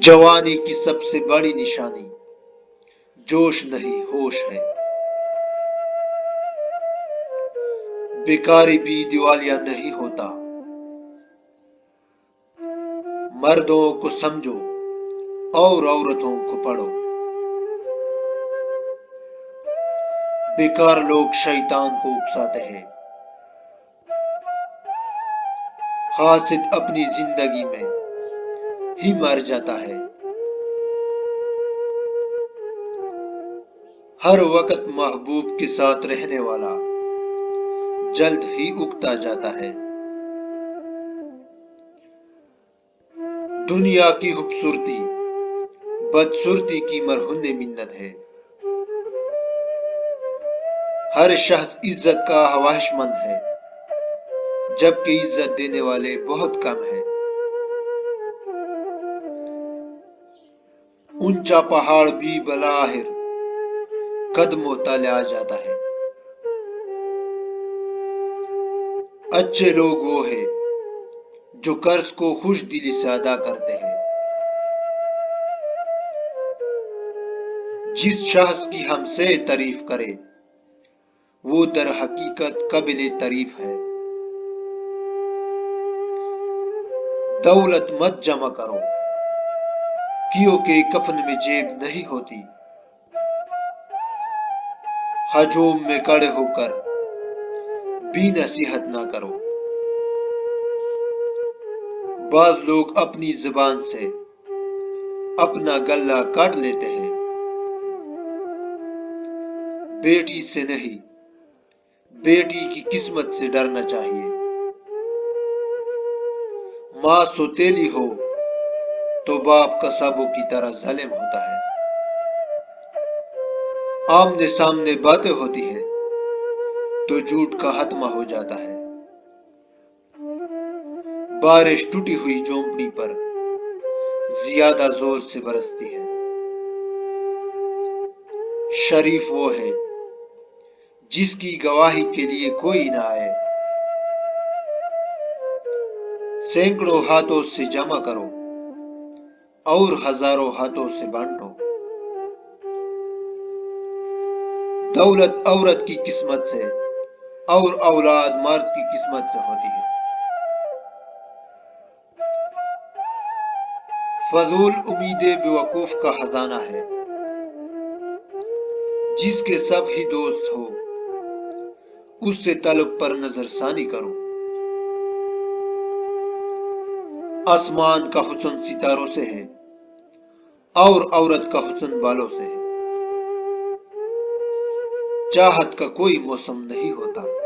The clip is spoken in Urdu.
جوانی کی سب سے بڑی نشانی جوش نہیں ہوش ہے۔ بیکاری بھی دیوالیہ نہیں ہوتا۔ مردوں کو سمجھو اور عورتوں کو پڑھو۔ بیکار لوگ شیطان کو اکساتے ہیں۔ حاسد اپنی زندگی میں ہی مر جاتا ہے۔ ہر وقت محبوب کے ساتھ رہنے والا جلد ہی اگتا جاتا ہے۔ دنیا کی خوبصورتی بدصورتی کی مرہون منت ہے۔ ہر شخص عزت کا خواہش مند ہے، جبکہ عزت دینے والے بہت کم ہیں۔ اونچا پہاڑ بھی بالآخر قدموں تلے آ جاتا ہے۔ اچھے لوگ وہ ہیں جو قرض کو خوش دلی سے ادا کرتے ہیں۔ جس شخص کی ہم سے تعریف کرے وہ در حقیقت قابل تعریف ہے۔ دولت مت جمع کرو کیونکہ کفن میں جیب نہیں ہوتی۔ ہجوم میں کھڑے ہو کر بھی نصیحت نہ کرو۔ بعض لوگ اپنی زبان سے اپنا گلہ کاٹ لیتے ہیں۔ بیٹی سے نہیں، بیٹی کی قسمت سے ڈرنا چاہیے۔ ماں سوتیلی ہو تو باپ قصابوں کی طرح ظالم ہوتا ہے۔ آمنے سامنے باتیں ہوتی ہیں تو جھوٹ کا خاتمہ ہو جاتا ہے۔ بارش ٹوٹی ہوئی جھونپڑی پر زیادہ زور سے برستی ہے۔ شریف وہ ہے جس کی گواہی کے لیے کوئی نہ آئے۔ سینکڑوں ہاتھوں سے جمع کرو اور ہزاروں ہاتھوں سے بانٹو۔ دولت عورت کی قسمت سے اور اولاد مرد کی قسمت سے ہوتی ہے۔ فضول امیدیں بیوقوف کا خزانہ ہے۔ جس کے سب ہی دوست ہو اس سے تعلق پر نظر ثانی کرو۔ آسمان کا حسن ستاروں سے ہے اور عورت کا حسن بالوں سے ہے۔ چاہت کا کوئی موسم نہیں ہوتا۔